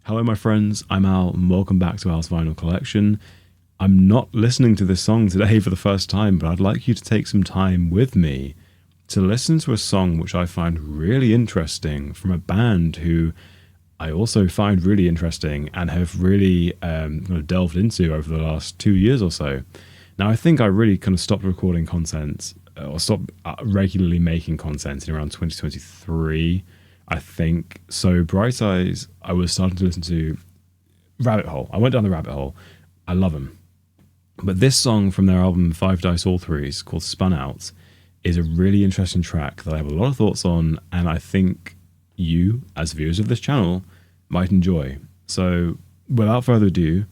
Hello, my friends. I'm Al, and welcome back to Al's Vinyl Collection. I'm not listening to this song today for the first time, but I'd like you to take some time with me to listen to a song which I find really interesting from a band who I also find really interesting and have really kind of delved into over the last 2 years or so. Now, I think I really kind of stopped recording content or stopped regularly making content in around 2023, I think. So Bright Eyes, I was starting to listen to Rabbit Hole. I went down the rabbit hole. I love them. But this song from their album Five Dice All Threes called Spun Out is a really interesting track that I have a lot of thoughts on, and I think you, as viewers of this channel, might enjoy. So without further ado,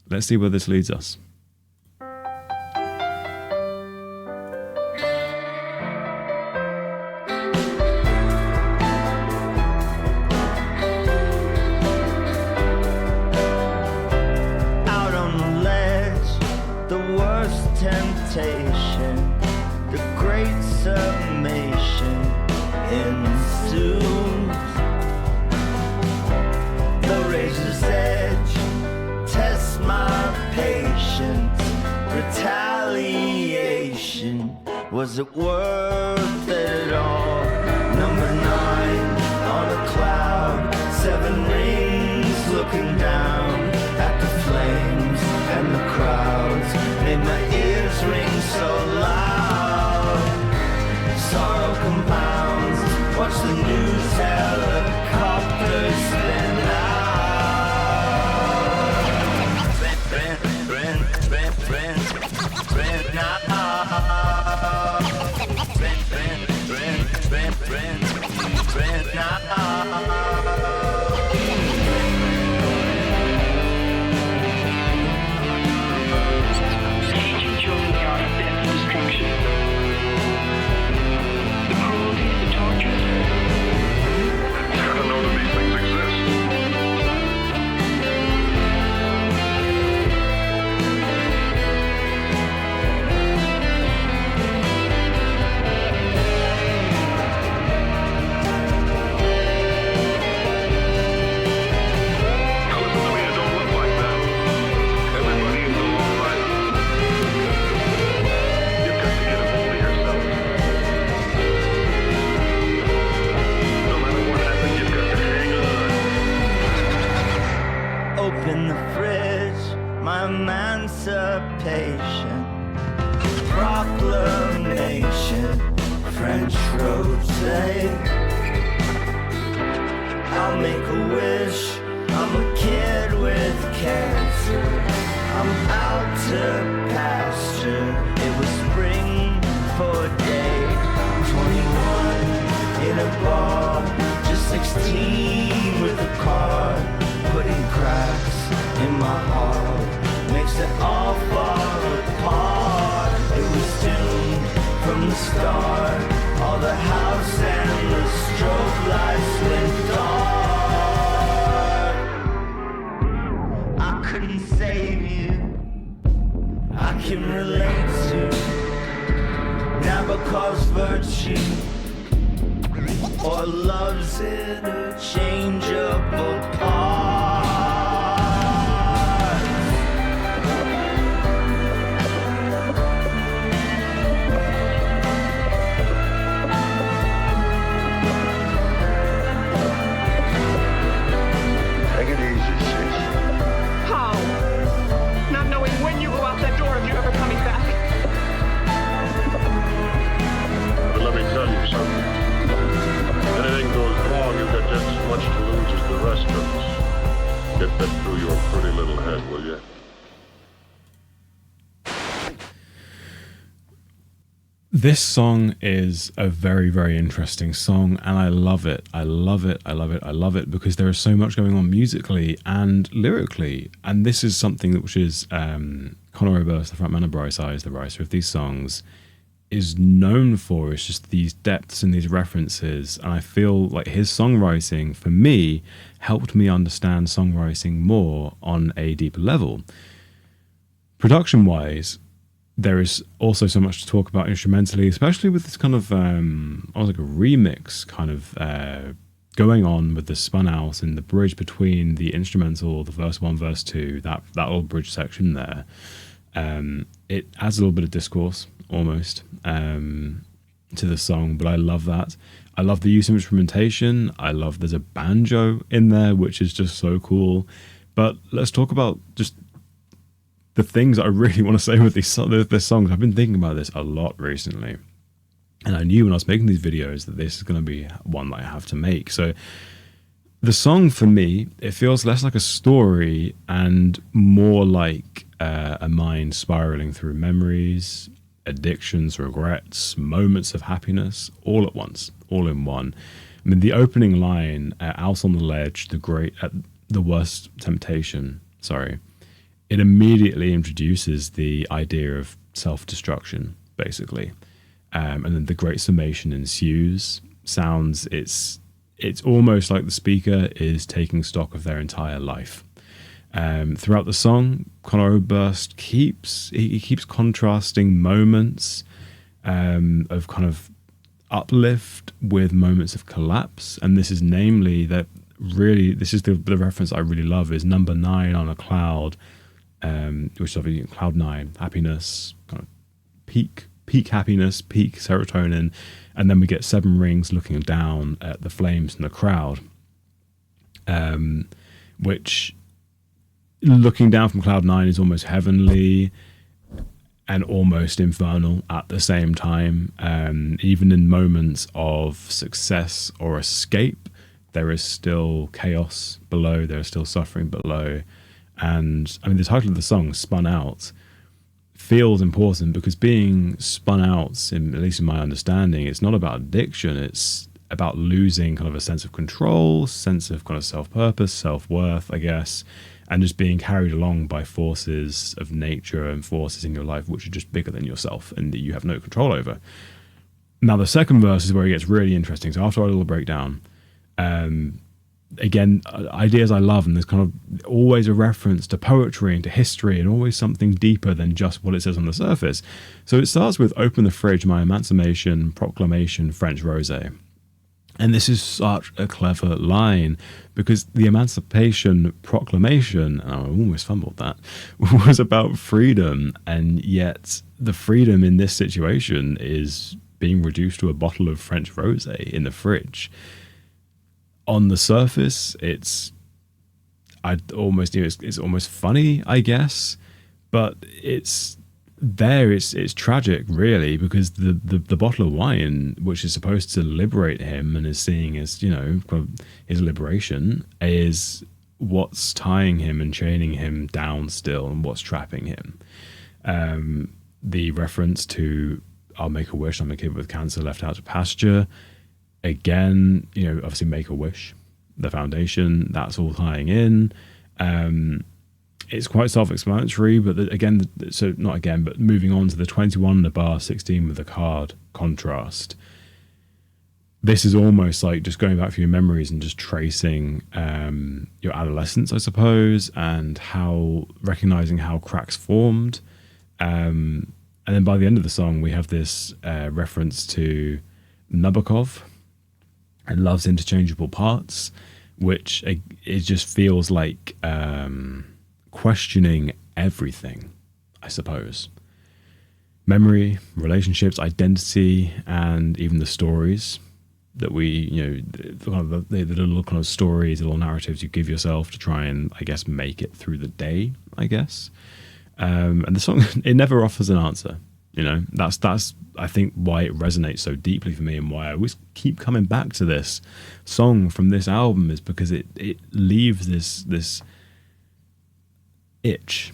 let's see where this leads us. Temptation, the great summation ensues. The razor's edge tests my patience. Retaliation, was it worth it at all? Number 9 on a cloud, 7 rings looking down at the flames and the crowds. Made my ears ring so loud. Sorrow compounds. Watch the news helicopters spin out. Open the fridge, my emancipation proclamation, French rosé. I'll make a wish, I'm a kid with cancer. I'm out to pasture. It was spring for a day, 21 in a bar, just 16 with a car. Putting cracks in my heart makes it all fall apart. It was doomed from the start. All the house and the strobe lights went dark. I couldn't save you. I can relate to Nabokov's virtue or love's interchangeable parts. Take it easy, sis. How? Not knowing when you go out that door if you're ever coming back. But let me tell you something. Anything goes wrong, you've got just as much to lose as the rest of us. Get that through your pretty little head, will you? This song is a very, very interesting song, and I love it. I love it. I love it. I love it because there is so much going on musically and lyrically. And this is something that which is Conor Oberst, the frontman of Bright Eyes, the writer of these songs, is known for. It's just these depths and these references. And I feel like his songwriting, for me, helped me understand songwriting more on a deeper level. Production-wise, there is also so much to talk about instrumentally, especially with this kind of almost like a remix kind of going on with the Spun Out and the bridge between the instrumental, the verse 1, verse 2, that little bridge section there, it adds a little bit of discourse almost to the song, but I love that. I love the use of instrumentation. I love there's a banjo in there, which is just so cool. But let's talk about just the things I really want to say with these songs. I've been thinking about this a lot recently. And I knew when I was making these videos that this is going to be one that I have to make. So the song for me, it feels less like a story and more like a mind spiraling through memories, addictions, regrets, moments of happiness, all at once, all in one. I mean, the opening line, out on the ledge, the worst temptation, it immediately introduces the idea of self-destruction, basically. And then the great summation ensues. It's almost like the speaker is taking stock of their entire life. Throughout the song, Conor Oberst keeps contrasting moments of kind of uplift with moments of collapse, and this is namely that really this is the reference I really love is number 9 on a cloud, which is obviously cloud 9, happiness, kind of peak happiness, peak serotonin, and then we get 7 rings looking down at the flames in the crowd, which looking down from cloud 9 is almost heavenly and almost infernal at the same time. Even in moments of success or escape, there is still chaos below, there is still suffering below. And I mean, the title of the song, Spun Out, feels important because being spun out, at least in my understanding, it's not about addiction, it's about losing kind of a sense of control, sense of kind of self-purpose, self-worth, I guess, and just being carried along by forces of nature and forces in your life which are just bigger than yourself and that you have no control over. Now, the second verse is where it gets really interesting. So after our little breakdown, again, ideas I love, and there's kind of always a reference to poetry and to history and always something deeper than just what it says on the surface. So it starts with "Open the fridge, my emancipation, proclamation, French rosé." And this is such a clever line because the Emancipation Proclamation, and I almost fumbled that, was about freedom. And yet the freedom in this situation is being reduced to a bottle of French rosé in the fridge. On the surface, it's almost funny, I guess, but it's tragic, really, because the bottle of wine, which is supposed to liberate him and is seeing as, you know, his liberation, is what's tying him and chaining him down still and what's trapping him. The reference to "I'll make a wish, I'm a kid with cancer left out to pasture," again, you know, obviously Make a Wish, the foundation, that's all tying in. It's quite self-explanatory, but but moving on to the 21 in the bar, 16 with the card contrast. This is almost like just going back through your memories and just tracing your adolescence, I suppose, and recognizing how cracks formed. And then by the end of the song, we have this reference to Nabokov and Love's Interchangeable Parts, which it just feels like questioning everything, I suppose. Memory, relationships, identity, and even the stories that we, you know, the little kind of stories, the little narratives you give yourself to try and, I guess, make it through the day, I guess. And the song, it never offers an answer. You know, that's I think why it resonates so deeply for me, and why I always keep coming back to this song from this album, is because it leaves this itch,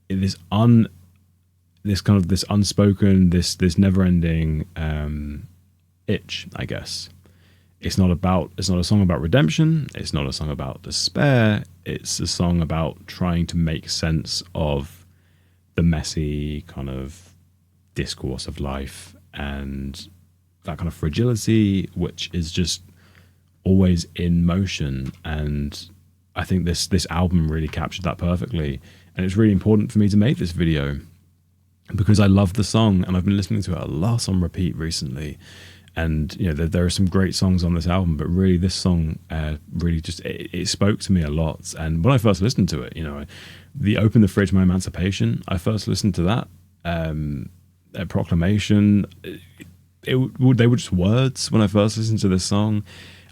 this unspoken, this never-ending itch, I guess. It's not a song about redemption. It's not a song about despair. It's a song about trying to make sense of the messy kind of discourse of life and that kind of fragility, which is just always in motion. And I think this album really captured that perfectly. And it's really important for me to make this video because I love the song and I've been listening to it a lot on repeat recently. And there are some great songs on this album, but really this song really just it spoke to me a lot. And when I first listened to it, the Open the Fridge, My Emancipation, I first listened to that. Proclamation, they were just words when I first listened to this song.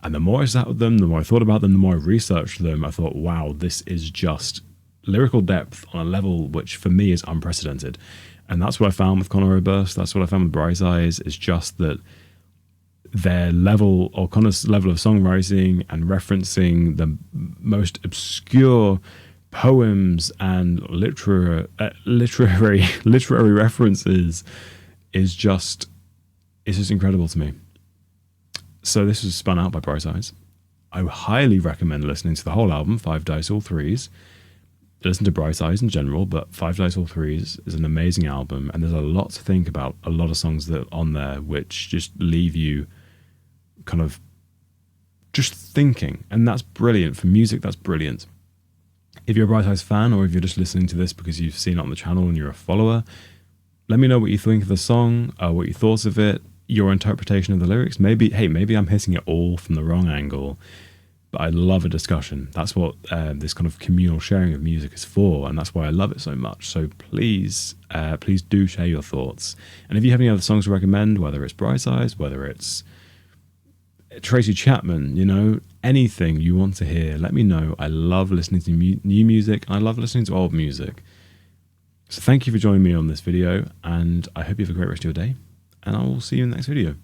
And the more I sat with them, the more I thought about them, the more I researched them, I thought, wow, this is just lyrical depth on a level which for me is unprecedented. And that's what I found with Conor Oberst. That's what I found with Bright Eyes, is just that their level, or Conor's level of songwriting and referencing the most obscure poems and literary references is just incredible to me. So this was Spun Out by Bright Eyes. I highly recommend listening to the whole album, 5 Dice All Threes. Listen to Bright Eyes in general, but 5 Dice All Threes is an amazing album, and there's a lot to think about, a lot of songs that are on there which just leave you kind of just thinking, and that's brilliant. For music, that's brilliant. If you're a Bright Eyes fan, or if you're just listening to this because you've seen it on the channel and you're a follower, let me know what you think of the song, what you thought of it, your interpretation of the lyrics. Maybe I'm hitting it all from the wrong angle, but I love a discussion. That's what this kind of communal sharing of music is for, and that's why I love it so much. So please do share your thoughts. And if you have any other songs to recommend, whether it's Bright Eyes, whether it's Tracy Chapman, anything you want to hear, let me know. I love listening to new music, and I love listening to old music. So thank you for joining me on this video, and I hope you have a great rest of your day, and I will see you in the next video.